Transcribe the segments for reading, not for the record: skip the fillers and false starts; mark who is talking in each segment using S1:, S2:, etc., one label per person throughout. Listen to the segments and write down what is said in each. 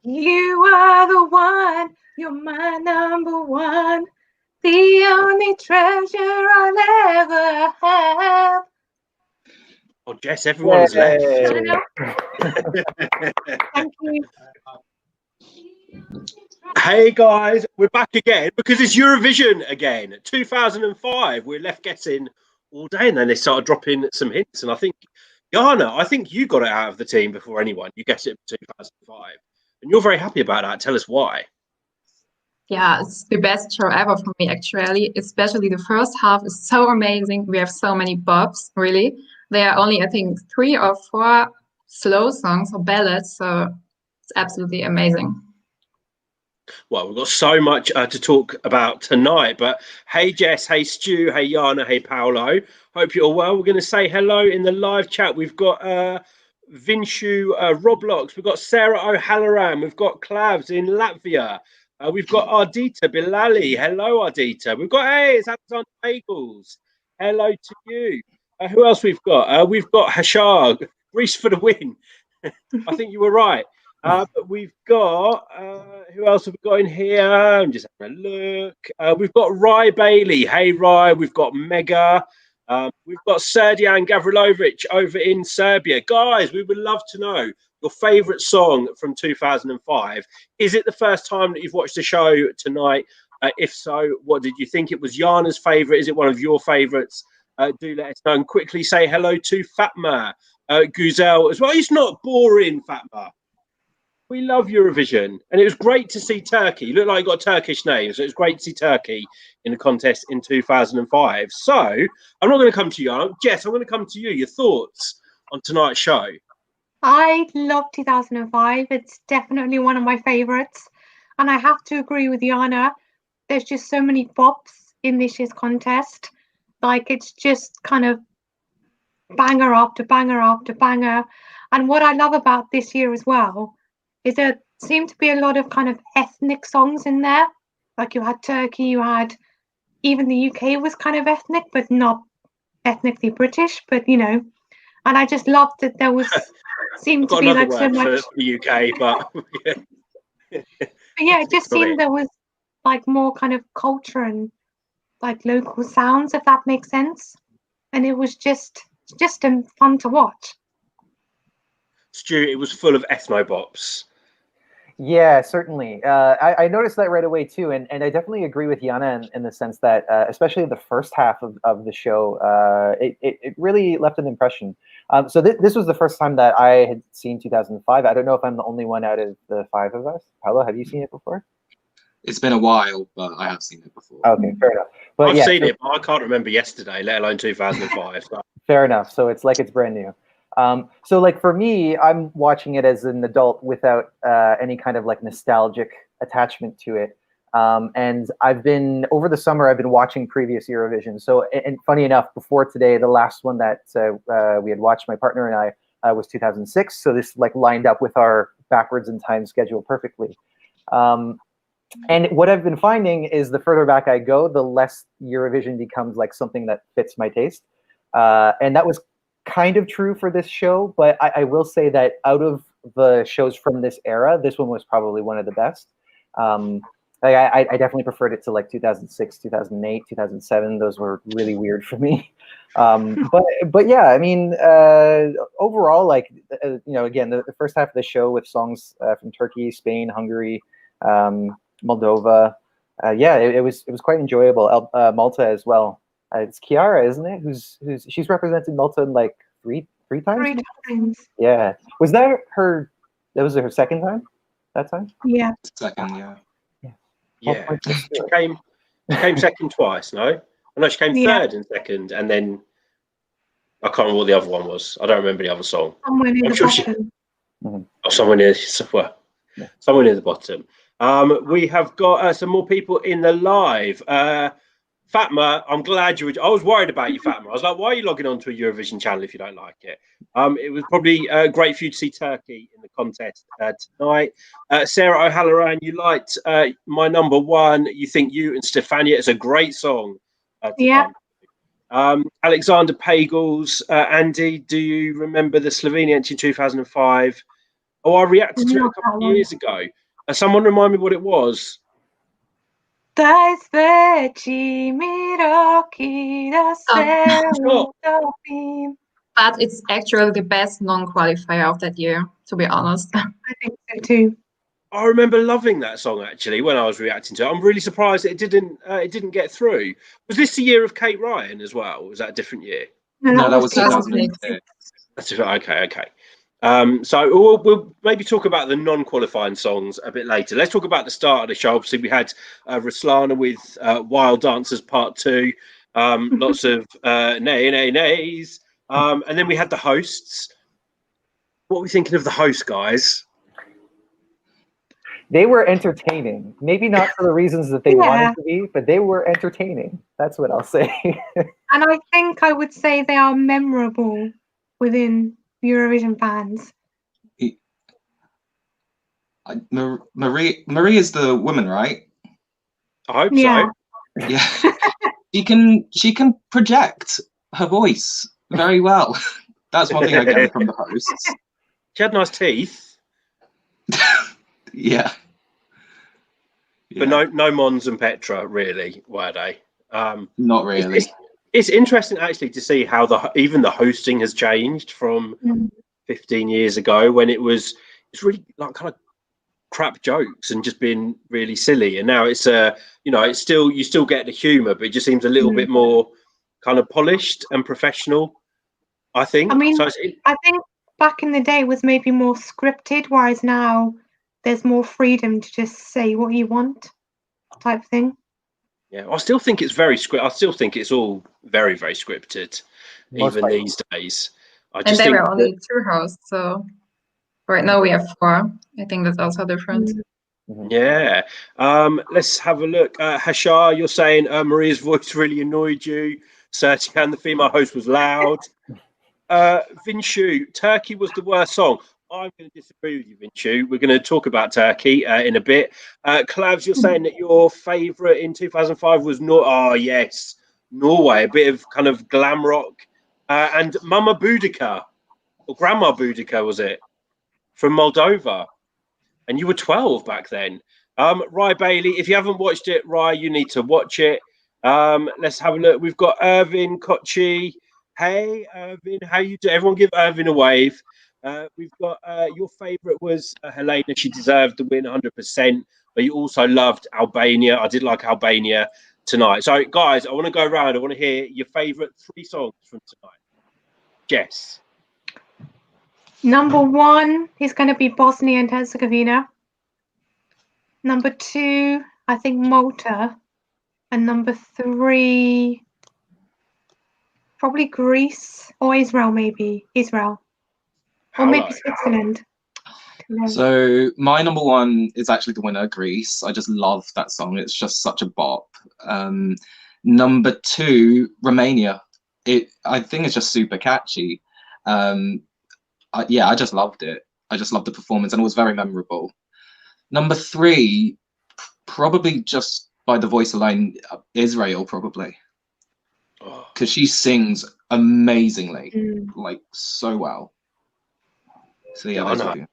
S1: You are the one, you're my number one, the only treasure I'll ever have.
S2: Oh, Jess, everyone has left.
S1: Thank you.
S2: Hey guys, we're back again because it's Eurovision again. 2005. We're left guessing all day, and then they started dropping some hints. And I think, Jana, I think you got it out of the team before anyone. You guessed it for 2005, and you're very happy about that. Tell us why.
S3: Yeah, it's the best show ever for me, actually. Especially the first half is so amazing. We have so many bops, really. There are only, I think, 3 or 4 slow songs or ballads, so it's absolutely amazing.
S2: Well, we've got so much to talk about tonight, but hey Jess, hey Stu, hey Jana, hey Paolo. Hope you're all well. We're going to say hello in the live chat. We've got Vinshu Roblox, we've got Sarah O'Halloran, we've got Clavs in Latvia, we've got Ardita Bilali. Hello Ardita. We've got, hey, it's Alexander Bagels. Hello to you. Who else we've got? We've got Hashar, Greece for the win. I think you were right. But we've got, who else have we got in here? I'm just having a look. We've got Rye Bailey. Hey, Rye. We've got Mega. We've got Serdian Gavrilovic over in Serbia. Guys, we would love to know your favourite song from 2005. Is it the first time that you've watched the show tonight? If so, what did you think? It was Jana's favourite. Is it one of your favourites? Do let us know. And quickly say hello to Fatma Guzel as well. It's not boring, Fatma. We love Eurovision, and it was great to see Turkey. You look like you got a Turkish name, so it was great to see Turkey in the contest in 2005. So I'm not going to come to you, Jess. I'm going to come to you. Your thoughts on tonight's show?
S1: I love 2005. It's definitely one of my favorites, and I have to agree with Jana. There's just so many bops in this year's contest. Like, it's just kind of banger after banger after banger. And what I love about this year as well is there seemed to be a lot of kind of ethnic songs in there. Like, you had Turkey, you had even the UK was kind of ethnic, but not ethnically British, but you know. And I just loved that there was seemed to be like so much
S2: for the UK, but
S1: yeah, it just seemed there was like more kind of culture and like local sounds, if that makes sense. And it was just fun to watch.
S2: Stu, it was full of ethnobops.
S4: Yeah, certainly. I noticed that right away too, and I definitely agree with Jana in the sense that, especially the first half of the show, it really left an impression. So this was the first time that I had seen 2005. I don't know if I'm the only one out of the 5 of us. Paolo, have you seen it before?
S5: It's been a while, but I have seen it before.
S4: Okay, fair enough. But
S2: I've seen it, but I can't remember yesterday, let alone 2005. So.
S4: Fair enough. So it's like it's brand new. So like for me, I'm watching it as an adult without any kind of like nostalgic attachment to it. And over the summer, I've been watching previous Eurovision. So, and funny enough, before today, the last one that we had watched, my partner and I, was 2006. So this like lined up with our backwards in time schedule perfectly. And what I've been finding is the further back I go, the less Eurovision becomes like something that fits my taste. And that was kind of true for this show, but I will say that out of the shows from this era, this one was probably one of the best. I definitely preferred it to like 2006, 2008, 2007. Those were really weird for me. But yeah, I mean, overall, like, you know, again, the first half of the show with songs from Turkey, Spain, Hungary, Moldova. Yeah, it was quite enjoyable. Malta as well. It's Chiara, isn't it? She's represented Malta like three times.
S1: 3 times.
S4: Yeah. Was that her? That was her second time. That time.
S1: Yeah.
S5: Second, yeah.
S2: Yeah. She came second twice. No, no, she came third and second, and then I can't remember what the other one was. I don't remember the other song.
S1: Somewhere near the bottom.
S2: Oh, somewhere near the bottom. We have got some more people in the live. Fatma, I'm glad you were. I was worried about you, Fatma. I was like, why are you logging onto a Eurovision channel if you don't like it? It was probably great for you to see Turkey in the contest tonight. Sarah O'Halloran, you liked My Number One. You think You and Stefania is a great song.
S1: Yeah.
S2: Alexander Pagels, Andy, do you remember the Slovenia in 2005? Oh, I reacted to it a
S1: Not
S2: couple
S1: that
S2: of
S1: one.
S2: years ago. Someone remind me what it was.
S1: Dai sveci miroki da
S2: Stop.
S1: serotopim.
S3: But it's actually the best non-qualifier of that year, to be honest.
S1: I think so too.
S2: I remember loving that song actually when I was reacting to it. I'm really surprised it didn't get through. Was this the year of Kate Ryan as well? Or was that a different year?
S5: No, that was
S3: 2006.
S5: 2006.
S2: That's okay. So we'll maybe talk about the non-qualifying songs a bit later. Let's talk about the start of the show. Obviously, we had Ruslana with Wild Dancers Part 2, lots of nays. And then we had the hosts. What are we thinking of the hosts, guys?
S4: They were entertaining. Maybe not for the reasons that they
S1: Yeah.
S4: wanted to be, but they were entertaining. That's what I'll say.
S1: And I think I would say they are memorable within Eurovision fans.
S5: Marie is the woman, right?
S2: I hope
S1: Yeah.
S2: so.
S5: Yeah. She can project her voice very well. That's one thing I get from the hosts.
S2: She had nice teeth,
S5: Yeah.
S2: but no Mons and Petra really, were they?
S5: Not really.
S2: It's interesting actually to see how even the hosting has changed from 15 years ago when it's really like kind of crap jokes and just being really silly, and now it's it's still, you still get the humor, but it just seems a little bit more kind of polished and professional, I think.
S1: I mean,
S2: So
S1: I think back in the day it was maybe more scripted, whereas now there's more freedom to just say what you want, type thing.
S2: yeah, I still think it's very I still think it's all very, very scripted,
S4: Most
S2: even
S4: likely.
S2: these days. I
S3: And
S2: just
S3: they
S2: think
S3: were only 2 hosts, so right now we have 4. I think that's also different.
S2: yeah. Let's have a look. Hashar, you're saying Maria's voice really annoyed you. Sertian, the female host, was loud. Vinshu, Turkey was the worst song. I'm going to disagree with you, Vinshu. We're going to talk about Turkey in a bit. Clavs, you're saying that your favourite in 2005 was yes, Norway, a bit of kind of glam rock. And Mama Boudica, or Grandma Boudica, was it, from Moldova? And you were 12 back then. Rye Bailey, if you haven't watched it, Rye, you need to watch it. Let's have a look. We've got Irvin Kochi. Hey, Irvin, how you do? Everyone give Irvin a wave. We've got your favourite was Helena. She deserved the win 100%. But you also loved Albania. I did like Albania tonight. So, guys, I want to go around. I want to hear your favourite 3 songs from tonight. Jess.
S1: Number 1 is going to be Bosnia and Herzegovina. Number 2, I think Malta. And number 3, probably Greece or Israel, maybe. Israel. Or maybe Switzerland.
S5: So my number 1 is actually the winner, Greece. I just love that song. It's just such a bop. Number 2, Romania. I think it's just super catchy. I just loved it. I just loved the performance, and it was very memorable. Number 3, probably just by the voice alone, Israel, probably, because she sings amazingly, like so well. So yeah, those 2.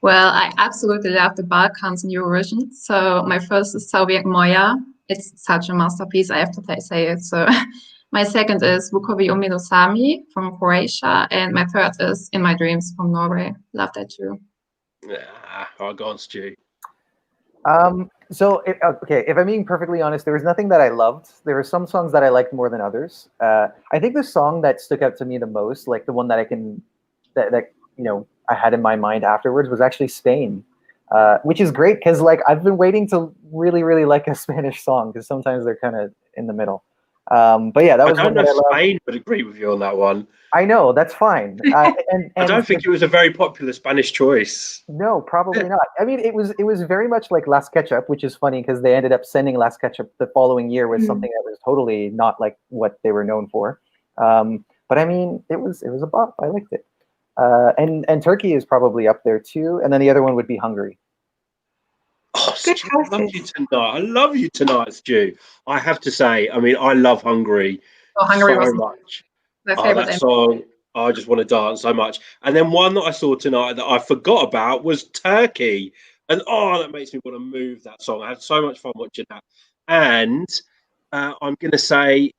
S3: Well, I absolutely love the Balkans in Eurovision. So my first is Soviet Moja. It's such a masterpiece, I have to say it. So my second is Vukovi Umilo Sami from Croatia. And my third is In My Dreams from Norway. Love that too.
S2: Yeah, I got Stu.
S4: If I'm being perfectly honest, there was nothing that I loved. There were some songs that I liked more than others. I think the song that stuck out to me the most, like the one that I had in my mind afterwards, was actually Spain, which is great because like I've been waiting to really, really like a Spanish song because sometimes they're kind of in the middle. But yeah, that was one that I loved.
S2: Spain would agree with you on that one.
S4: I know, that's fine.
S2: I don't think it was a very popular Spanish choice.
S4: No, probably not. I mean, it was very much like Las Ketchup, which is funny because they ended up sending Las Ketchup the following year with something that was totally not like what they were known for. But I mean, it was a bop. I liked it. And Turkey is probably up there too. And then the other one would be Hungary.
S2: Oh, Stu, I love you tonight. I love you tonight, Stu. I have to say, I mean, I love Hungary,
S3: Hungary
S2: so
S3: was
S2: much.
S3: my favorite.
S2: That song, I just want to dance so much. And then one that I saw tonight that I forgot about was Turkey. And that makes me want to move that song. I had so much fun watching that. And I'm going to say,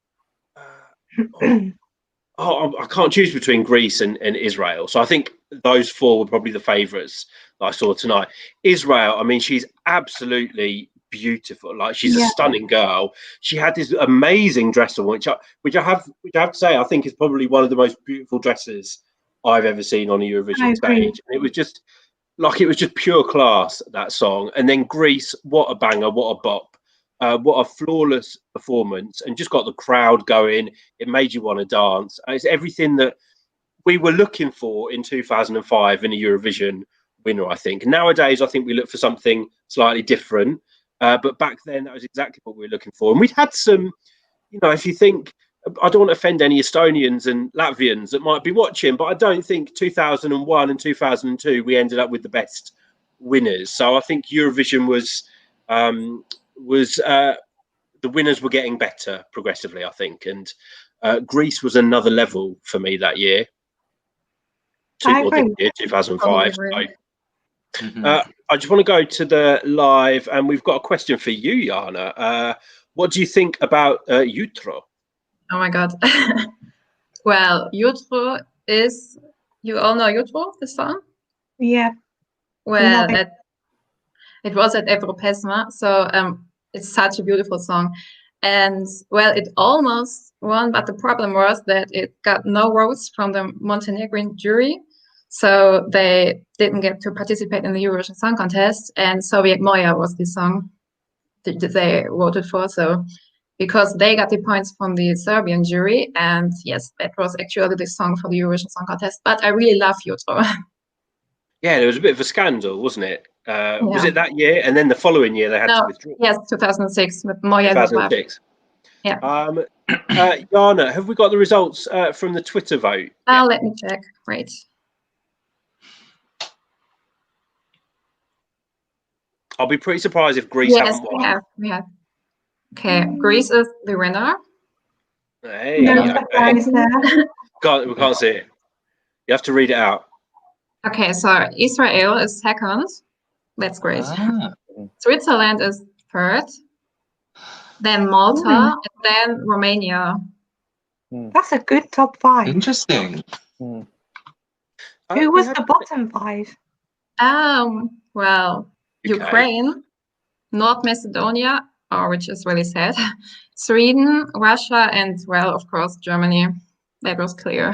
S2: I can't choose between Greece and Israel. So I think those four were probably the favourites that I saw tonight. Israel, I mean, she's absolutely beautiful. Like, she's a stunning girl. She had this amazing dress on, which I have to say, I think is probably one of the most beautiful dresses I've ever seen on a Eurovision stage. And it was just pure class, that song. And then Greece, what a banger, what a bop. What a flawless performance, and just got the crowd going. It made you want to dance. It's everything that we were looking for in 2005 in a Eurovision winner, I think. Nowadays, I think we look for something slightly different. But back then, that was exactly what we were looking for. And we'd had some, if you think, I don't want to offend any Estonians and Latvians that might be watching, but I don't think 2001 and 2002, we ended up with the best winners. So I think Eurovision was the winners were getting better progressively, I think, and Greece was another level for me that year. 2005. So, I just want to go to the live, and we've got a question for you, Jana. What do you think about Jutro?
S3: Oh my God. Well, Jutro is, you all know Jutro, the song?
S1: Yeah.
S3: Well, it was at Evropesma, so it's such a beautiful song. And well, it almost won, but the problem was that it got no votes from the Montenegrin jury. So they didn't get to participate in the Eurovision Song Contest, and Soviet Moja was the song that they voted for. So because they got the points from the Serbian jury, and yes, that was actually the song for the Eurovision Song Contest. But I really love Jutro.
S2: Yeah, there was a bit of a scandal, wasn't it? Was it that year? And then the following year they had to withdraw.
S3: Yes, 2006 with Moja.
S2: 2006.
S3: Yeah.
S2: Jana, have we got the results from the Twitter vote?
S3: Let me check. Right.
S2: I'll be pretty surprised if Greece haven't won.
S3: Yes, we have. Okay, Greece is the winner.
S2: Hey,
S1: No
S2: okay.
S1: surprise there.
S2: We can't see it. You have to read it out.
S3: Okay, so Israel is second. That's great. Switzerland is third. Then Malta, and then Romania.
S1: That's a good top 5.
S5: Interesting.
S1: Who was the bottom 5?
S3: Well, Ukraine, North Macedonia, which is really sad, Sweden, Russia, and well, of course, Germany. That was clear.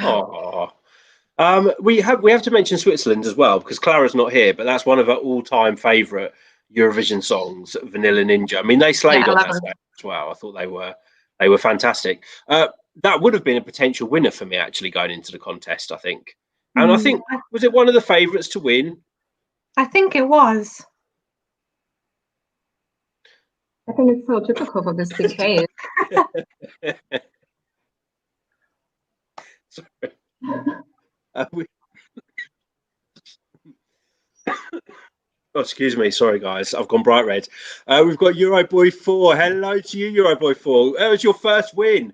S2: We have to mention Switzerland as well, because Clara's not here, but that's one of her all-time favourite Eurovision songs, Vanilla Ninja. I mean, they slayed on that stage as well. I thought they were fantastic. That would have been a potential winner for me, actually, going into the contest, I think. And I think, was it one of the favourites to win?
S1: I think it was.
S3: I think it's so typical for this decade.
S2: Sorry. Excuse me, sorry guys, I've gone bright red. We've got Euroboy 4. Hello to you, Euroboy 4. That was your first win.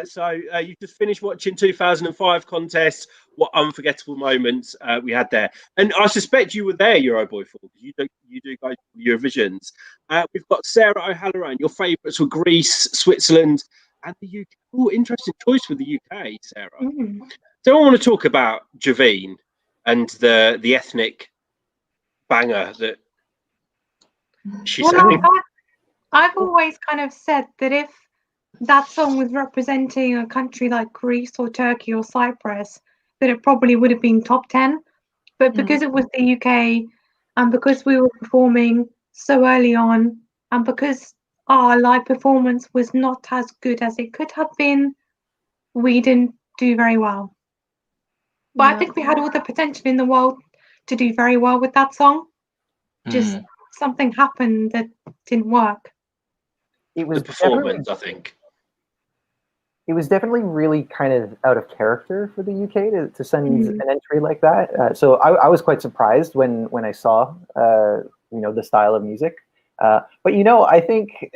S2: So you just finished watching 2005 contests. What unforgettable moments we had there. And I suspect you were there, Euroboy 4, because you do go to Eurovisions. We've got Sarah O'Halloran. Your favourites were Greece, Switzerland, and the UK. Oh, interesting choice with the UK, Sarah. Don't want to talk about Javine and the ethnic banger that she sang.
S1: I've always kind of said that if that song was representing a country like Greece or Turkey or Cyprus, that it probably would have been top 10. But because it was the UK, and because we were performing so early on, and because our live performance was not as good as it could have been, we didn't do very well. But I think we had all the potential in the world to do very well with that song. Just something happened that didn't work.
S4: It was
S2: the performance, I think.
S4: It was definitely really kind of out of character for the UK to send an entry like that. So I was quite surprised when I saw the style of music. But I think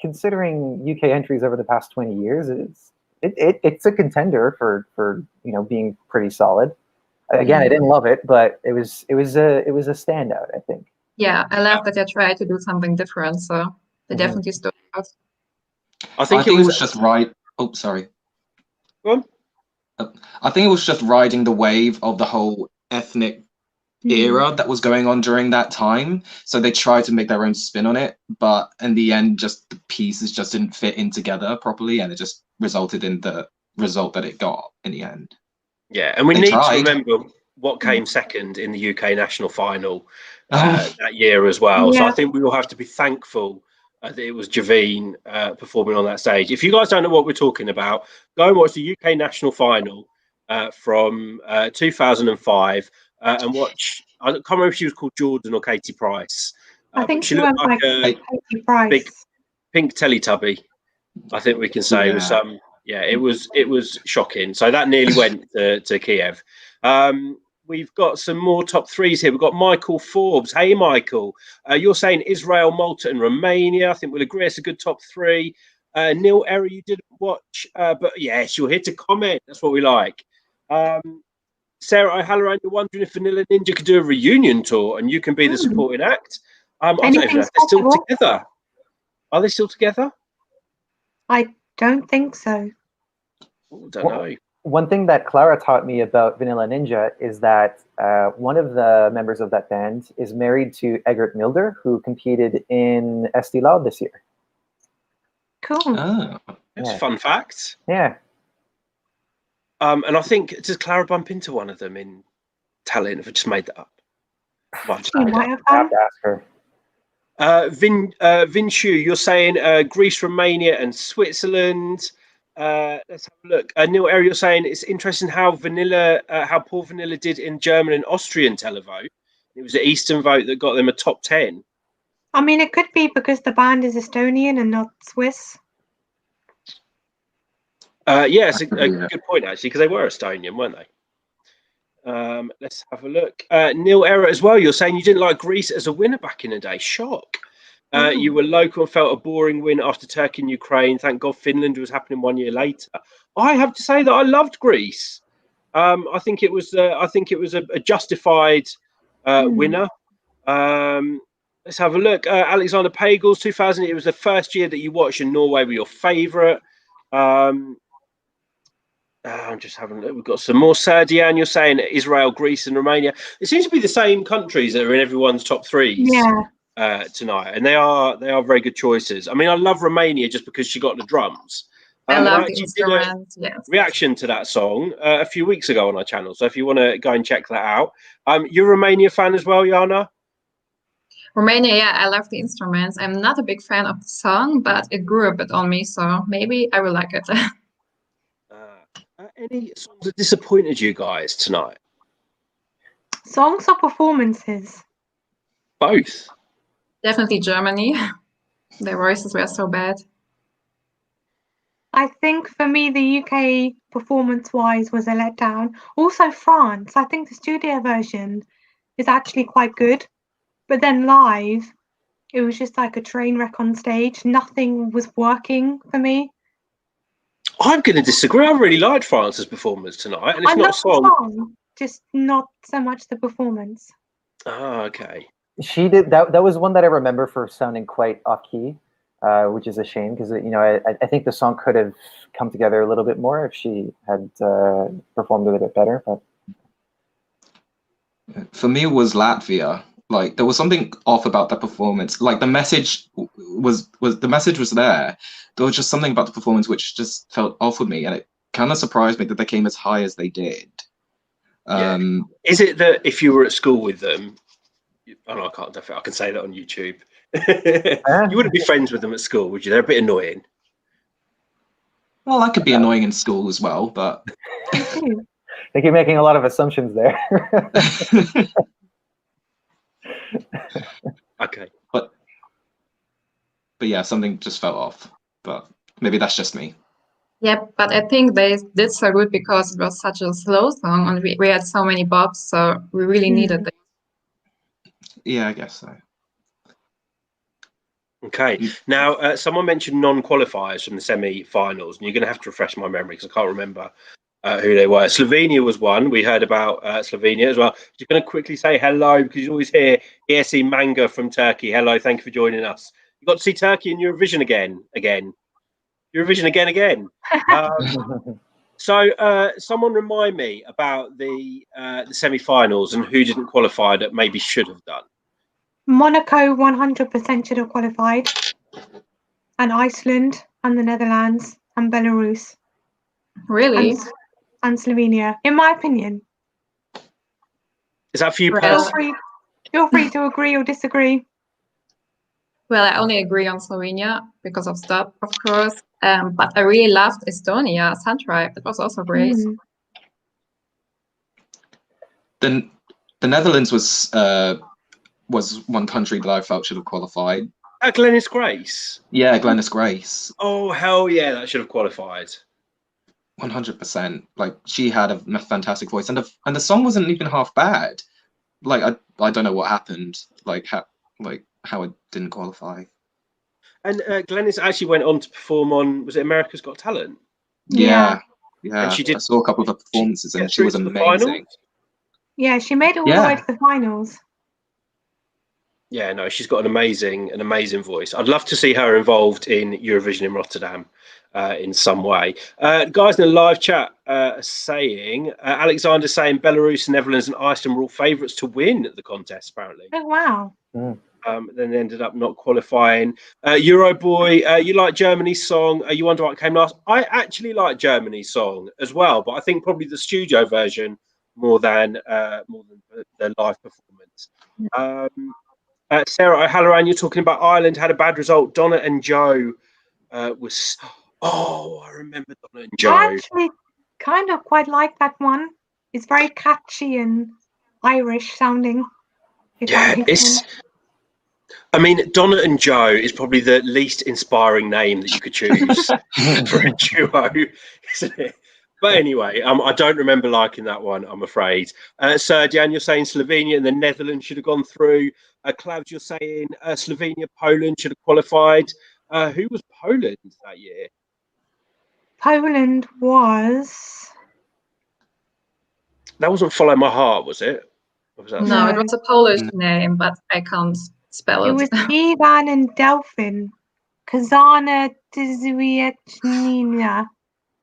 S4: considering UK entries over the past 20 years, it's a contender for being pretty solid. Again, I didn't love it, but it was a standout, I think.
S3: Yeah, I love that they tried to do something different, so they definitely stood out.
S2: I think
S5: it was just right. Oh, sorry.
S2: Go on.
S5: I think it was just riding the wave of the whole ethnic era that was going on during that time. So they tried to make their own spin on it, but in the end, just the pieces just didn't fit in together properly, and it just resulted in the result that it got in the end.
S2: Yeah, and we need to remember what came second in the UK national final that year as well. Yeah. So I think we all have to be thankful that it was Javine performing on that stage. If you guys don't know what we're talking about, go and watch the UK national final from 2005 and watch. I can't remember if she was called Jordan or Katie Price.
S1: I think
S2: she looked like a
S1: Katie Price.
S2: Big pink Teletubby, I think we can say. With some. Yeah, it was shocking. So that nearly went to Kyiv. We've got some more top threes here. We've got Michael Forbes. Hey, Michael. You're saying Israel, Malta, and Romania. I think we'll agree it's a good top three. Neil Error, you didn't watch, but yes, you're here to comment. That's what we like. Sarah O'Halloran, you're wondering if Vanilla Ninja could do a reunion tour and you can be the supporting act. I don't even know if they're still together. Are they still together?
S1: I don't think so.
S2: Don't know.
S4: One thing that Clara taught me about Vanilla Ninja is that one of the members of that band is married to Egert Milder, who competed in Eesti Laul this year.
S1: Cool.
S2: Oh, that's a fun fact.
S4: Yeah.
S2: And I think, does Clara bump into one of them in Tallinn? If I just made that up.
S1: You might have
S4: to ask her.
S2: Vinshu, you're saying Greece, Romania, and Switzerland. Let's have a look. Neil Error, you're saying it's interesting how poor Vanilla did in German and Austrian televote. It was the Eastern vote that got them a top 10.
S1: I mean, it could be because the band is Estonian and not Swiss.
S2: Yeah, it's a good point, actually, because they were Estonian, weren't they? Let's have a look. Neil Error as well, you're saying you didn't like Greece as a winner back in the day. Shock. You were local and felt a boring win after Turkey and Ukraine. Thank God Finland was happening 1 year later. I have to say that I loved Greece. I think it was a justified winner. Let's have a look. Alexander Pagels, 2000. It was the first year that you watched and Norway were your favourite. I'm just having a look. We've got some more. Serdian, you're saying Israel, Greece, and Romania. It seems to be the same countries that are in everyone's top threes tonight, and they are very good choices. I mean, I love Romania just because she got the drums.
S3: I love the instruments. Yes.
S2: Reaction to that song a few weeks ago on our channel. So if you want to go and check that out, you're a Romania fan as well, Jana?
S3: Romania, yeah, I love the instruments. I'm not a big fan of the song, but it grew a bit on me, so maybe I will like it.
S2: Any songs that disappointed you guys tonight?
S1: Songs or performances?
S2: Both.
S3: Definitely Germany. Their voices were so bad.
S1: I think for me, the UK performance-wise was a letdown. Also France. I think the studio version is actually quite good. But then live, it was just like a train wreck on stage. Nothing was working for me.
S2: I'm going to disagree. I really liked France's performance tonight, and it's not a song.
S1: Just not so much the performance.
S2: Oh, okay.
S4: She did that. That was one that I remember for sounding quite off key, which is a shame because I think the song could have come together a little bit more if she had performed a little bit better. But
S5: for me, it was Latvia. Like there was something off about the performance. Like the message was there. There was just something about the performance which just felt off with me, and it kind of surprised me that they came as high as they did.
S2: Is it that if you were at school with them? Oh no, I can't definitely. I can say that on YouTube. You wouldn't be friends with them at school, would you? They're a bit annoying.
S5: Well, that could be annoying in school as well, but
S4: they keep making a lot of assumptions there.
S2: Okay,
S5: but yeah, something just fell off. But maybe that's just me.
S3: Yeah, but I think they did so good because it was such a slow song, and we had so many bobs, so we really needed them.
S5: Yeah, I guess so.
S2: Okay. Now, someone mentioned non-qualifiers from the semi-finals, and you're going to have to refresh my memory because I can't remember who they were. Slovenia was one. We heard about Slovenia as well. Just going to quickly say hello because you always hear ESE Manga from Turkey. Hello, thank you for joining us. You got to see Turkey in Eurovision again. Eurovision again. So, someone remind me about the semi-finals and who didn't qualify that maybe should have done.
S1: Monaco 100% should have qualified, and Iceland, and the Netherlands, and Belarus,
S3: Really?
S1: and Slovenia. In my opinion,
S2: Is that for you
S3: Well,
S2: personally?
S1: feel free to agree or disagree.
S3: Well, I only agree on Slovenia because of that, of course. But I really loved Estonia, Suntribe. It was also great.
S1: Mm.
S5: The Netherlands was one country that I felt should have qualified.
S2: Glenys Grace.
S5: Yeah, Glenys Grace.
S2: Oh hell yeah, that should have qualified.
S5: 100%. Like, she had a fantastic voice, and the song wasn't even half bad. Like, I don't know what happened. Like how it didn't qualify.
S2: And Glenys actually went on to perform on, was it America's Got Talent?
S5: Yeah.
S2: And she did.
S5: I saw a couple of her performances, and she was amazing.
S2: Final?
S1: Yeah, she made it all the way to the finals.
S2: Yeah, no, she's got an amazing voice. I'd love to see her involved in Eurovision in Rotterdam in some way. Guys in the live chat saying, Alexander saying Belarus, Netherlands and Iceland were all favourites to win the contest, apparently.
S1: Oh, wow.
S2: Then they ended up not qualifying. Euroboy, you like Germany's song. You wonder what came last. I actually like Germany's song as well, but I think probably the studio version more than the live performance. Sarah O'Halloran, you're talking about Ireland had a bad result. Donna and Joe was. Oh, I remember Donna and Joe.
S1: I actually kind of quite like that one. It's very catchy and Irish sounding.
S2: Yeah, I mean, Donna and Joe is probably the least inspiring name that you could choose for a duo, isn't it? But anyway, I don't remember liking that one, I'm afraid. Serdian, you're saying Slovenia and the Netherlands should have gone through. Klaus, you're saying Slovenia, Poland should have qualified. Who was Poland that year?
S1: Poland was...
S2: That wasn't Follow My Heart, was it? Or was that
S3: No, it was a Polish name, but I can't spell it.
S1: It was Ivan and Delphin. Kazana Dzwiecznina.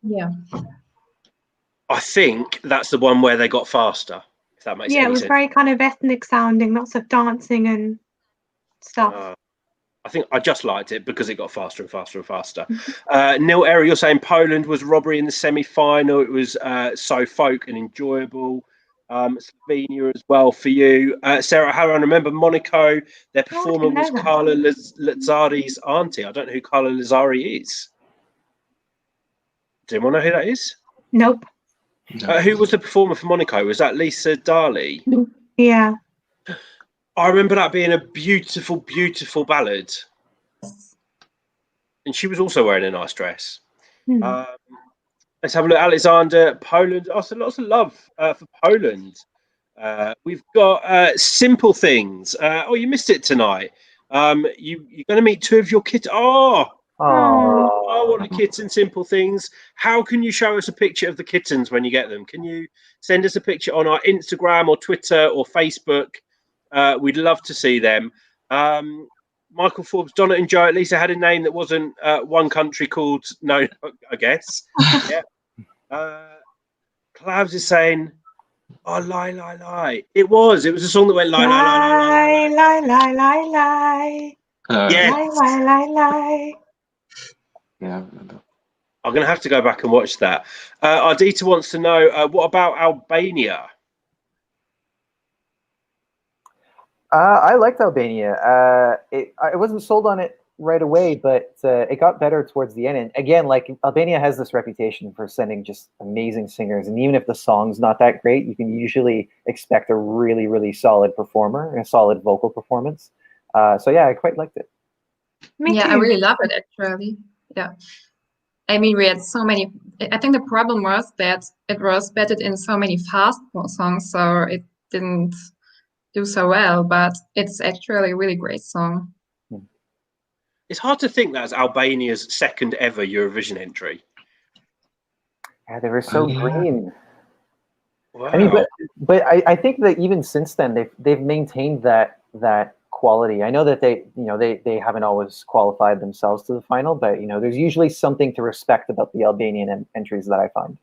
S3: Yeah.
S2: I think that's the one where they got faster, if that makes any sense.
S1: Yeah, it was very kind of ethnic sounding, lots of dancing and stuff.
S2: I think I just liked it because it got faster and faster and faster. Neil Error, you're saying Poland was robbery in the semi-final. It was so folk and enjoyable. Slovenia as well for you. Sarah Harron, remember Monaco, their performer was Carla Lazzari's auntie. I don't know who Carla Lazzari is. Does anyone know who that is?
S1: Nope.
S2: Who was the performer for Monaco? Was that Lisa Darley?
S1: Yeah.
S2: I remember that being a beautiful, beautiful ballad. And she was also wearing a nice dress. Let's have a look. Alexander, Poland. Also, lots of love for Poland. We've got Simple Things. Oh, you missed it tonight. You're going to meet two of your kids. Oh, what a kitten, Simple Things. How can you show us a picture of the kittens when you get them? Can you send us a picture on our Instagram or Twitter or Facebook? We'd love to see them. Michael Forbes, Donna and Joe at least had a name that wasn't one country called, no, I guess. Yeah. Clavs is saying, oh, lie, lie, lie. It was a song that went lie, lie, lie, lie, lie,
S1: lie, lie, lie, lie.
S2: Yes.
S1: Lie, lie, lie.
S5: Yeah, I remember.
S2: I'm going to have to go back and watch that. Ardita wants to know, what about Albania?
S4: I liked Albania. I wasn't sold on it right away, but it got better towards the end. And again, like Albania has this reputation for sending just amazing singers, and even if the song's not that great, you can usually expect a really, really solid performer and a solid vocal performance. So yeah, I quite liked it.
S1: Me too.
S3: I really love it actually. Yeah. I mean, we had so many. I think the problem was that it was betted in so many fast songs, so it didn't do so well. But it's actually a really great song.
S2: It's hard to think that's Albania's second ever Eurovision entry.
S4: Yeah, they were so green.
S2: Wow.
S4: I mean, but I think that even since then they've maintained that quality. I know that they haven't always qualified themselves to the final, but there's usually something to respect about the Albanian entries that I find.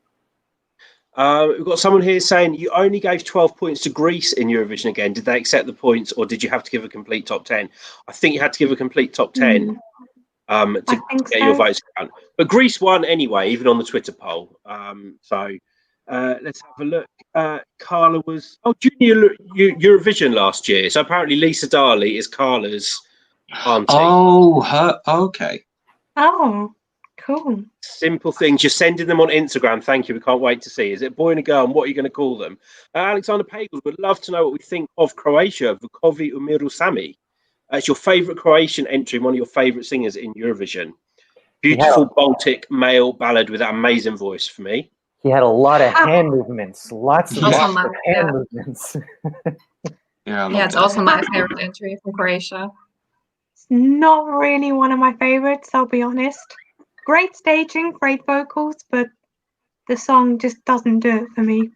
S2: We've got someone here saying you only gave 12 points to Greece in Eurovision again. Did they accept the points, or did you have to give a complete top 10? I think you had to give a complete top 10 to get your votes count. But Greece won anyway, even on the Twitter poll. Let's have a look. Carla was junior Eurovision last year. So apparently Lisa Darley is Carla's auntie.
S5: Oh, her. Okay.
S1: Oh, cool.
S2: Simple things. You're sending them on Instagram. Thank you. We can't wait to see. Is it a boy and a girl? And what are you going to call them? Alexander Pagels would love to know what we think of Croatia. Vukovi Umiru Sami. It's your favourite Croatian entry, one of your favourite singers in Eurovision. Beautiful Baltic male ballad with that amazing voice for me.
S4: He had a lot of hand movements, lots of hand movements.
S3: Yeah, it's also my favorite entry from Croatia.
S1: It's not really one of my favorites, I'll be honest. Great staging, great vocals, but the song just doesn't do it for me.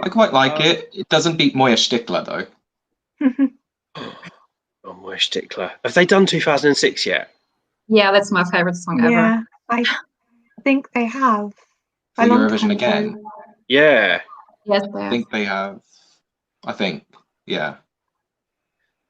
S5: I quite like it. It doesn't beat Moja Stikla, though.
S2: Moja Stikla. Have they done 2006 yet?
S3: Yeah, that's my favorite song ever.
S1: Yeah, I think they have.
S5: For Eurovision again?
S2: Yeah.
S3: Yes, they
S5: I
S3: have.
S5: think they have. I think, yeah.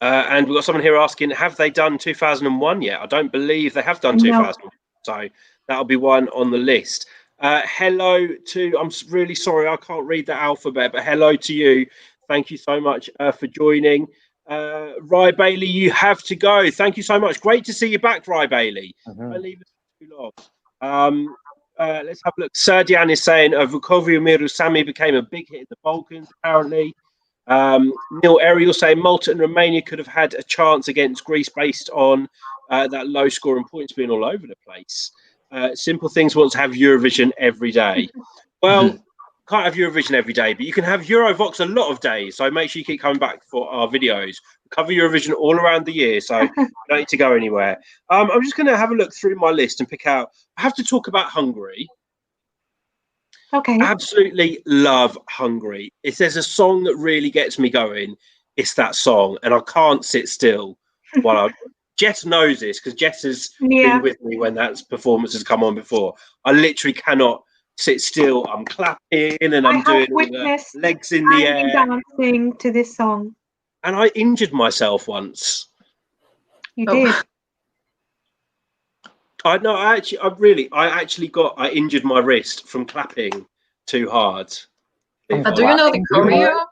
S2: And we've got someone here asking, have they done 2001 yet? I don't believe they have done 2001. So that'll be one on the list. Hello to, I'm really sorry, I can't read the alphabet, but hello to you. Thank you so much for joining. Rye Bailey, you have to go. Thank you so much. Great to see you back, Rye Bailey. Don't leave us too long. Let's have a look. Serdian is saying Vukovi Umiru Sami became a big hit in the Balkans, apparently. Neil Ariel saying Malta and Romania could have had a chance against Greece based on that low score and points being all over the place. Simple Things wants to have Eurovision every day. Well, can't have Eurovision every day, but you can have Eurovoxx a lot of days. So make sure you keep coming back for our videos. We cover Eurovision all around the year, so you don't need to go anywhere. I'm just going to have a look through my list and pick out. I have to talk about Hungary.
S1: Okay.
S2: Absolutely love Hungary. If there's a song that really gets me going, it's that song, and I can't sit still while Jess knows this because Jess has been with me when that performance has come on before. I literally cannot sit still. I'm clapping and I'm doing legs in the air,
S1: dancing to this song.
S2: And I injured myself once.
S1: You did.
S2: I injured my wrist from clapping too hard.
S3: Do you know the choreo?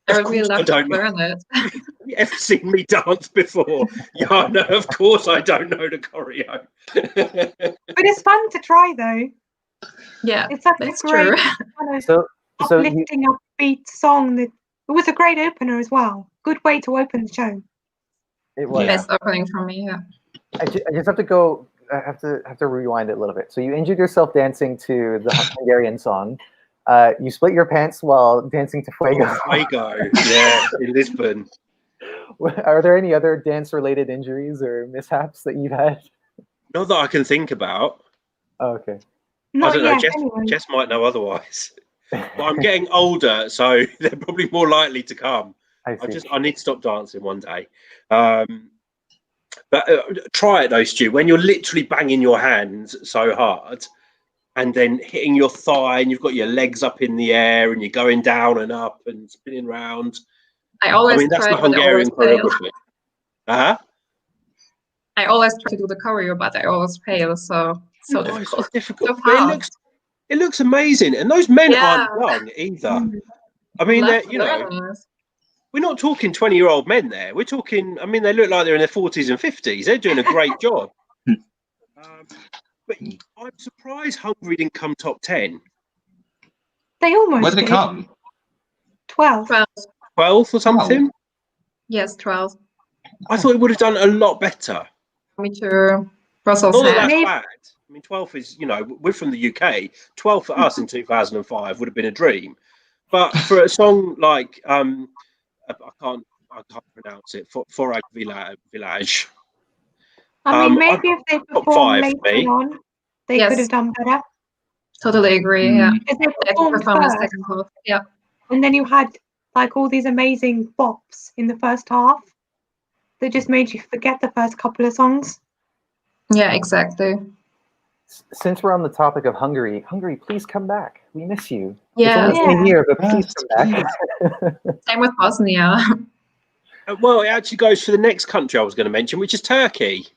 S3: I really love
S2: to
S3: learn it.
S2: Have you ever seen me dance before? Yeah, no, of course I don't know the choreo.
S1: But it's fun to try, though.
S3: Yeah,
S1: it's like
S3: that's
S1: a great
S3: true.
S1: uplifting, upbeat song. It was a great opener as well. Good way to open the show.
S4: It was
S3: best opening for me. Yeah.
S4: I just have to go. I have to rewind it a little bit. So you injured yourself dancing to the Hungarian song. You split your pants while dancing to Fuego.
S2: Fuego, yeah, in Lisbon.
S4: Are there any other dance-related injuries or mishaps that you've had?
S2: Not that I can think about.
S4: Oh, okay.
S2: I don't know. Jess might know otherwise. But I'm getting older, so they're probably more likely to come. I need to stop dancing one day. But try it though, Stu. When you're literally banging your hands so hard, and then hitting your thigh, and you've got your legs up in the air, and you're going down and up and spinning round.
S3: I mean,
S2: that's the Hungarian choreography. I
S3: always try to do the choreo, but I always fail. So difficult.
S2: It's difficult. But it looks amazing, and those men aren't young either. I mean, we're not talking 20-year-old men there. We're talking. I mean, they look like they're in their 40s and 50s. They're doing a great job. But I'm surprised Hungary didn't come top 10.
S1: They almost
S5: Where did they come?
S1: 12.
S2: 12 or something?
S3: Yes, 12.
S2: I thought it would have done a lot better.
S3: Me too. Brussels.
S2: Not that that's bad. I mean, 12 is, we're from the UK. 12 for us in 2005 would have been a dream. But for a song like, I I can't pronounce it. Forag Village.
S1: I mean, maybe if they
S2: top
S1: performed
S2: 5 for
S1: later
S2: me.
S1: on, they
S3: Yes.
S1: could have done better.
S3: Totally agree. Yeah.
S1: If they
S3: They had to
S1: performed
S3: perform the
S1: first,
S3: second half. Yeah.
S1: and then you had like all these amazing bops in the first half that just made you forget the first couple of songs.
S3: Yeah, exactly.
S4: Since we're on the topic of Hungary, please come back. We miss you.
S3: Yeah.
S4: It's only been a year, but please
S5: Yes,
S4: come back.
S3: Same with Bosnia.
S2: Well, it actually goes for the next country I was going to mention, which is Turkey.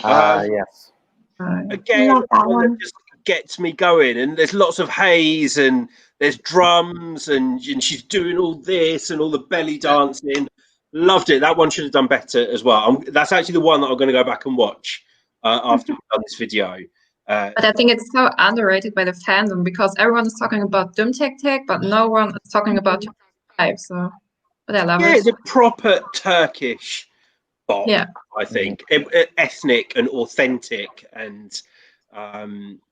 S4: Yes.
S2: Again,
S1: Love that
S2: one that
S1: one.
S2: just gets me going, and there's lots of haze and there's drums and she's doing all this and all the belly dancing. Loved it. That one should have done better as well. That's actually the one that I'm going to go back and watch after we've done this video.
S3: But I think it's so underrated by the fandom because everyone is talking about Doom Tactic, but no one is talking about 2005. So, but I love
S2: Yeah,
S3: it.
S2: it's a proper Turkish bop,
S3: Yeah.
S2: I think. Ethnic and authentic, and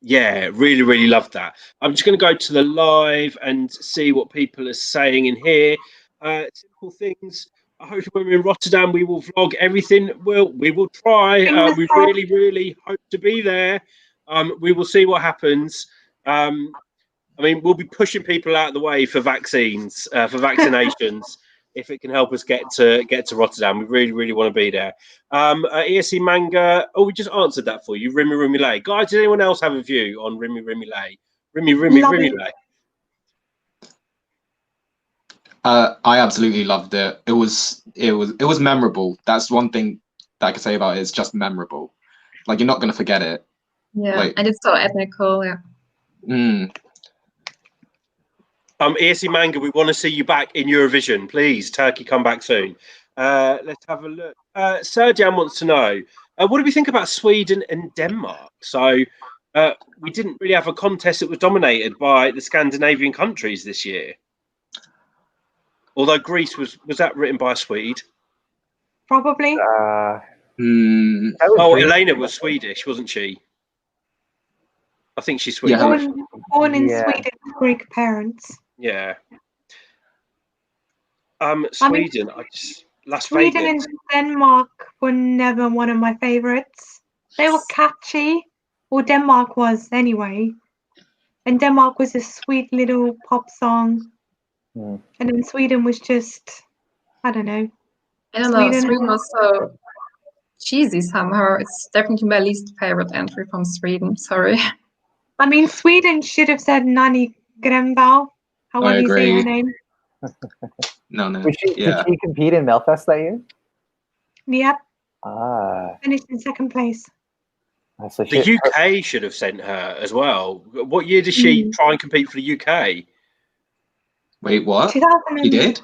S2: yeah, really, really loved that. I'm just going to go to the live and see what people are saying in here. Simple things. I hope when we're in Rotterdam, we will vlog everything. We will try. We really, really hope to be there. We will see what happens. I mean, we'll be pushing people out of the way for vaccines, for vaccinations, if it can help us get to Rotterdam. We really, really want to be there. ESC Manga. Oh, we just answered that for you. Rimi Rimi Lay. Guys, does anyone else have a view on Rimi Rimi Lay? Rimi Lay.
S5: I absolutely loved it. It was memorable. That's one thing that I can say about it. It's just memorable. Like, you're not going to forget it.
S3: Yeah,
S5: Like,
S3: and it's so ethnical. Yeah.
S2: ESC Manga, we want to see you back in Eurovision. Please, Turkey, come back soon. Let's have a look. Serjan wants to know, what do we think about Sweden and Denmark? So we didn't really have a contest that was dominated by the Scandinavian countries this year. Although Greece was that written by a Swede?
S1: Probably.
S2: Elena was Swedish, wasn't she? I think she's Swedish.
S5: Yeah.
S1: Born in Sweden with Greek parents.
S2: Yeah. Sweden. Las
S1: Sweden
S2: Vegas.
S1: and Denmark were never one of my favorites. They were catchy, or Denmark was anyway. And Denmark was a sweet little pop song. And then Sweden was just, I don't know.
S3: I don't know. Sweden was so cheesy somehow. It's definitely my least favorite entry from Sweden. Sorry.
S1: I mean, Sweden should have said Nani Grembau. How would you say her name?
S5: No.
S4: Did she compete in Melfest that year?
S1: Yep. Finished in second place.
S4: So
S2: the UK should have sent her as well. What year did she try and compete for the UK?
S5: Wait, what?
S1: 2001
S5: She did?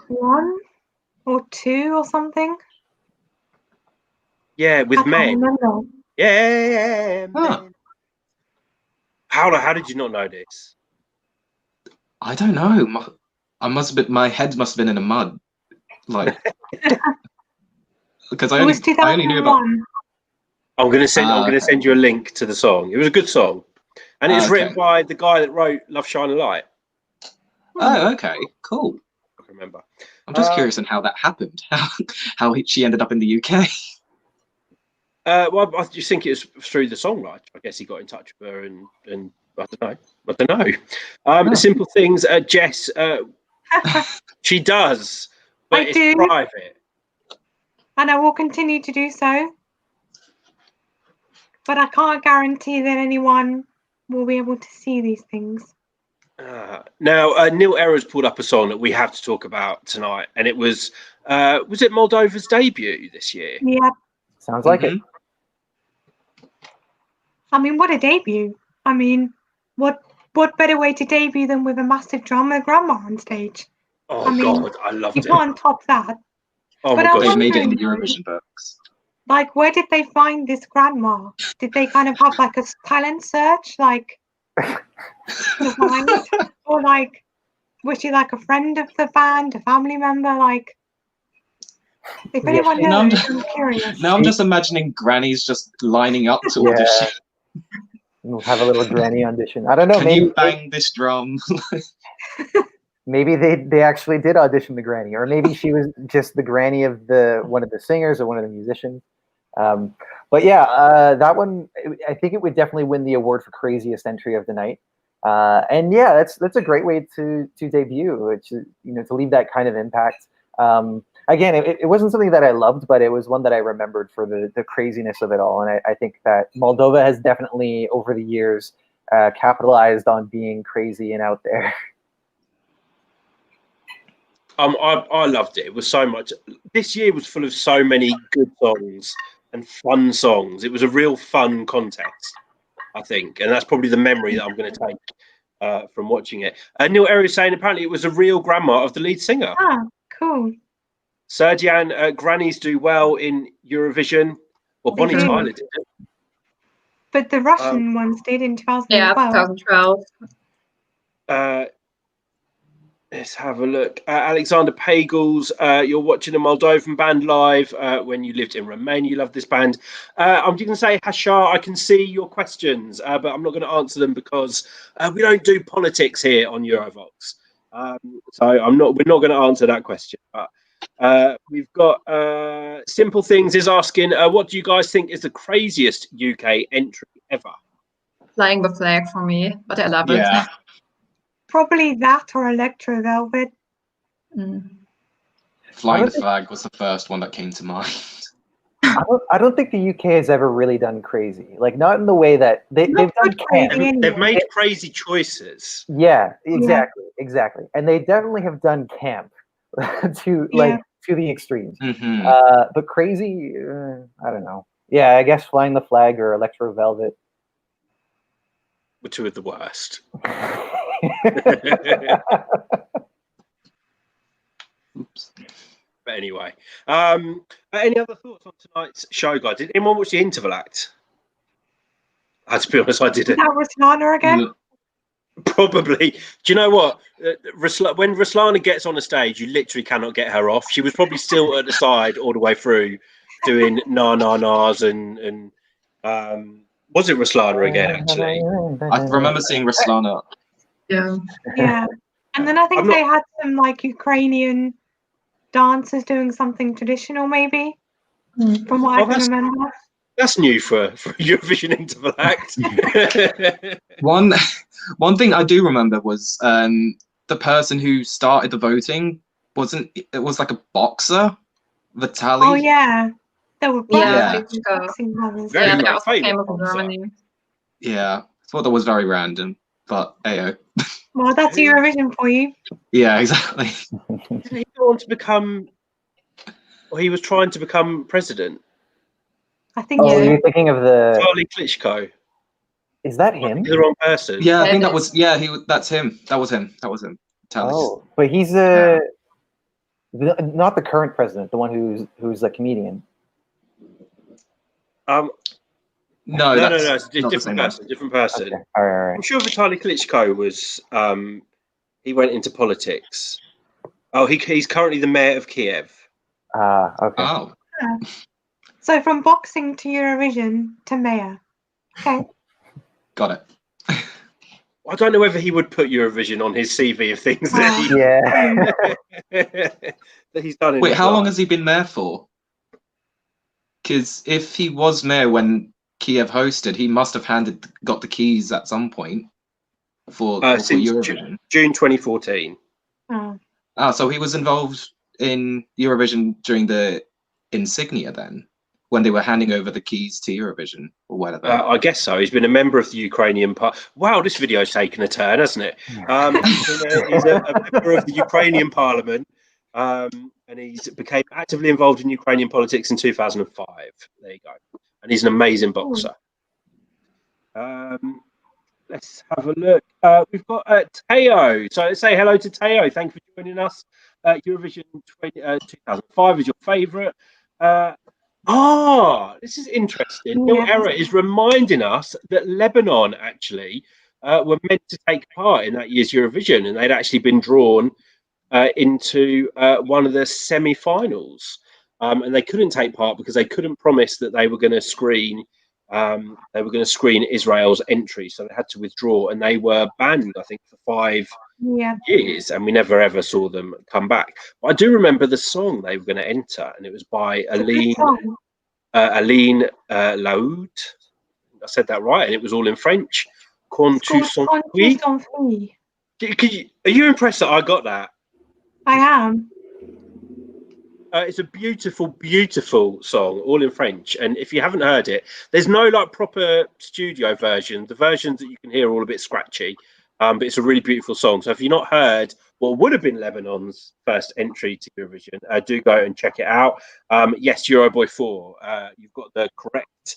S1: or 2 or something.
S2: Yeah, with men.
S1: Remember.
S2: Yeah. Men. How did you not know this?
S5: I don't know. My head must have been in the mud, like, because I only knew about.
S2: I'm gonna send you a link to the song. It was a good song, and it's written by the guy that wrote "Love Shine a Light."
S5: Oh, okay, cool.
S2: I remember.
S5: I'm just curious on how that happened. How she ended up in the UK.
S2: Well, I just think it was through the songwriter. I guess he got in touch with her, and I don't know. Simple things. Jess, she does, but it's private,
S1: and I will continue to do so. But I can't guarantee that anyone will be able to see these things.
S2: Now, Neil Errors pulled up a song that we have to talk about tonight, and it was it Moldova's debut this year?
S1: Yeah.
S4: Sounds like it.
S1: I mean, what a debut. I mean, what better way to debut than with a massive drama grandma on stage?
S2: Oh, God, I loved it.
S1: You can't top that.
S2: Oh,
S1: but
S2: my God.
S5: They've made it in the Eurovision books.
S1: Like, where did they find this grandma? Did they kind of have like a talent search, like, to find? Or like, was she like a friend of the band, a family member? Like, if anyone knows, I'm curious.
S5: Now I'm just imagining grannies just lining up to audition.
S4: We'll have a little granny audition. I don't know.
S5: Can you bang this drum?
S4: maybe they actually did audition the granny, or maybe she was just the granny of one of the singers or one of the musicians. But yeah, that one, I think it would definitely win the award for craziest entry of the night. And yeah, that's a great way to debut, which is, to leave that kind of impact. Again, it wasn't something that I loved, but it was one that I remembered for the craziness of it all. And I think that Moldova has definitely, over the years, capitalized on being crazy and out there.
S2: I loved it. It was so much. This year was full of so many good songs and fun songs. It was a real fun contest, I think, and that's probably the memory that I'm going to take from watching it. Neil Airy is saying apparently it was a real grandma of the lead singer.
S1: Ah, cool.
S2: Sergian, grannies do well in Eurovision. Well, Bonnie Tyler did it.
S1: But the Russian ones did in 2012.
S3: Yeah, 2012.
S2: Let's have a look. Alexander Pagels, you're watching a Moldovan band live when you lived in Romania. You love this band. I'm going to say, Hashar, I can see your questions, but I'm not going to answer them because we don't do politics here on Eurovoxx. So we're not going to answer that question. But we've got Simple Things is asking, what do you guys think is the craziest UK entry ever?
S3: Flying the flag for me, but I love it.
S1: Probably that or Electro Velvet.
S5: Flying the Flag was the first one that came to mind.
S4: I don't think the UK has ever really done crazy. Like, not in the way that they've done camp.
S2: They've made crazy choices.
S4: Yeah, exactly. And they definitely have done camp to the extremes. But crazy, I don't know. Yeah, I guess Flying the Flag or Electro Velvet
S2: were two of the worst.
S5: Oops.
S2: But anyway, any other thoughts on tonight's show, guys? Did anyone watch the interval act? To be honest, I didn't.
S1: Is that Ruslana again?
S2: Probably. Do you know what? When Ruslana gets on the stage, you literally cannot get her off. She was probably still at the side all the way through, doing na-na-nas and was it Ruslana again? Actually,
S5: I remember seeing Ruslana.
S1: Yeah. And then I think they had some like Ukrainian dancers doing something traditional, maybe, from what I can remember.
S2: That's new for Eurovision interval act.
S5: One thing I do remember was the person who started the voting it was like a boxer, Vitaly.
S1: Oh yeah, there were boxing brothers.
S2: Very
S3: that was
S2: famous
S3: famous in Germany.
S5: Yeah, I thought that was very random, but ayo.
S1: Well, that's Eurovision for you.
S5: Yeah, exactly.
S2: Didn't he go on to become, or he was trying to become president?
S1: I think.
S4: Oh, you're thinking of the
S2: Charlie Klitschko.
S4: Is that him?
S2: The wrong person.
S5: Yeah, I think that was. Yeah, that's him. That was him. Tally.
S4: Oh, but he's not the current president. The one who's a comedian.
S5: No,
S2: it's a different person.
S4: Okay. All right.
S2: I'm sure Vitaly Klitschko was. He went into politics. Oh, he's currently the mayor of Kyiv.
S4: Okay.
S5: Oh.
S1: Yeah. So from boxing to Eurovision to mayor. Okay.
S5: Got it.
S2: I don't know whether he would put Eurovision on his CV of things that he's done.
S5: Wait, how long has he been mayor for? Because if he was mayor when Kyiv hosted, he must have got the keys at some point for Eurovision.
S2: June 2014.
S5: So he was involved in Eurovision during the insignia then, when they were handing over the keys to Eurovision or whatever.
S2: I guess so. He's been a member of the Ukrainian Wow, this video's taken a turn, hasn't it? He's a member of the Ukrainian Parliament, and he's became actively involved in Ukrainian politics in 2005. There you go. And he's an amazing boxer. Let's have a look. We've got Teo. So let's say hello to Teo. Thank you for joining us. Eurovision 2005 is your favourite. This is interesting. Neil Era is reminding us that Lebanon actually were meant to take part in that year's Eurovision, and they'd actually been drawn into one of the semi-finals, and they couldn't take part because they couldn't promise that they were going to screen. They were going to screen Israel's entry, so they had to withdraw, and they were banned, I think, for years, and we never ever saw them come back. But I do remember the song they were going to enter, and it was by Aline Laud. I said that right, and it was all in French. Quand tu sens oui. Are you impressed that I got that?
S1: I am.
S2: It's a beautiful, beautiful song, all in French. And if you haven't heard it, there's no like proper studio version. The versions that you can hear are all a bit scratchy, but it's a really beautiful song. So if you've not heard what would have been Lebanon's first entry to Eurovision, do go and check it out. Yes, Euroboy 4. You've got the correct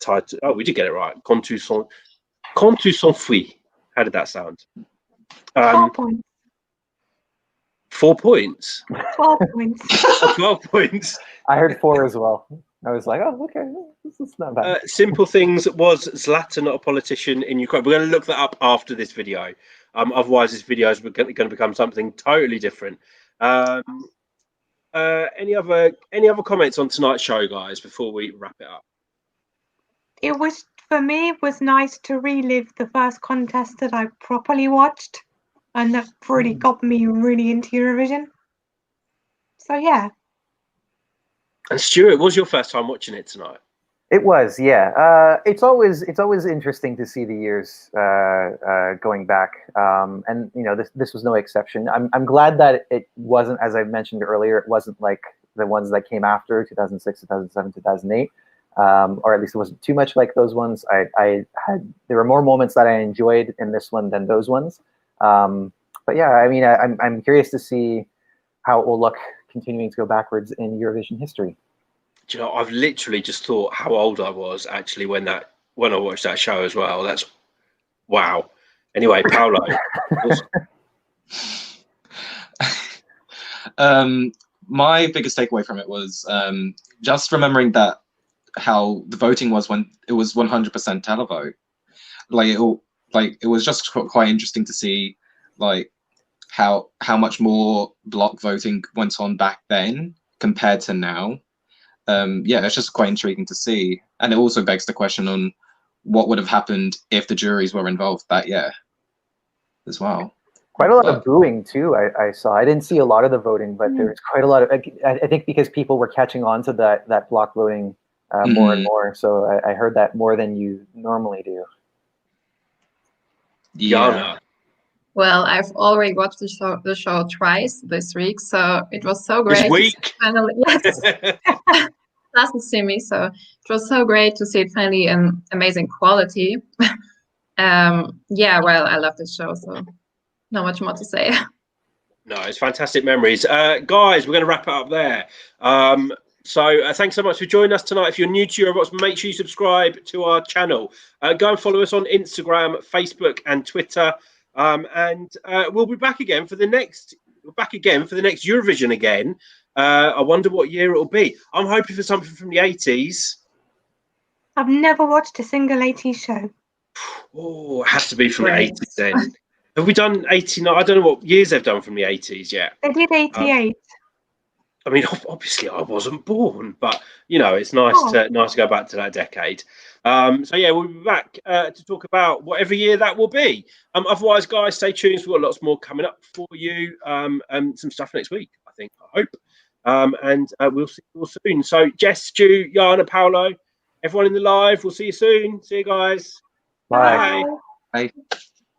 S2: title. Oh, we did get it right. Quand tu s'enfuis. How did that sound?
S1: 4 points.
S2: 4 points.
S1: 12 points.
S2: 12 points.
S4: I heard 4 as well. I was like, oh, okay, this is not bad.
S2: Simple Things was Zlatan, not a politician in Ukraine. We're going to look that up after this video. Otherwise, this video is going to become something totally different. Any other comments on tonight's show, guys, before we wrap it up?
S1: It was, for me, it was nice to relive the first contest that I properly watched, and that really got me really into Eurovision. So yeah.
S2: And Stuart, was your first time watching it tonight?
S4: It was, yeah. It's always interesting to see the years going back, and you know this was no exception. I'm glad that it wasn't, as I mentioned earlier, it wasn't like the ones that came after 2006, 2007, 2008, or at least it wasn't too much like those ones. There were more moments that I enjoyed in this one than those ones. But yeah, I mean, I'm curious to see how it will look continuing to go backwards in Eurovision history.
S2: Do you know, I've literally just thought how old I was actually when I watched that show as well. That's wow. Anyway, Paolo.
S5: My biggest takeaway from it was just remembering that how the voting was when it was 100% televote. It was just quite interesting to see like how much more block voting went on back then compared to now. Yeah, it's just quite intriguing to see, and it also begs the question on what would have happened if the juries were involved that year as well.
S4: Quite a lot of booing too. I saw. I didn't see a lot of the voting, but there was quite a lot of. I think because people were catching on to that block voting more and more. So I heard that more than you normally do.
S2: Yeah.
S3: Well, I've already watched the show twice this week, so it was so great.
S2: This week?
S3: Finally, yes. Doesn't see me, so it was so great to see it finally in amazing quality. Yeah, well, I love this show, so not much more to say.
S2: No, it's fantastic memories. Guys, we're going to wrap it up there. So thanks so much for joining us tonight. If you're new to Eurovoxx, make sure you subscribe to our channel. Go and follow us on Instagram, Facebook, and Twitter. And we'll be back again for the next. Eurovision again. I wonder what year it'll be. I'm hoping for something from the 80s.
S1: I've never watched a single 80s show.
S2: Oh, it has to be from the 80s then. Have we done 89? I don't know what years they've done from the 80s yet.
S1: They did 88.
S2: I mean, obviously I wasn't born, but you know, it's nice to go back to that decade. So yeah, we'll be back to talk about whatever year that will be. Otherwise, guys, stay tuned. We've got lots more coming up for you, and some stuff next week, I think, I hope. And we'll see you all soon. So Jess, Stu, Jana, Paolo, everyone in the live, we'll see you soon. See you guys.
S4: Bye.
S5: Bye.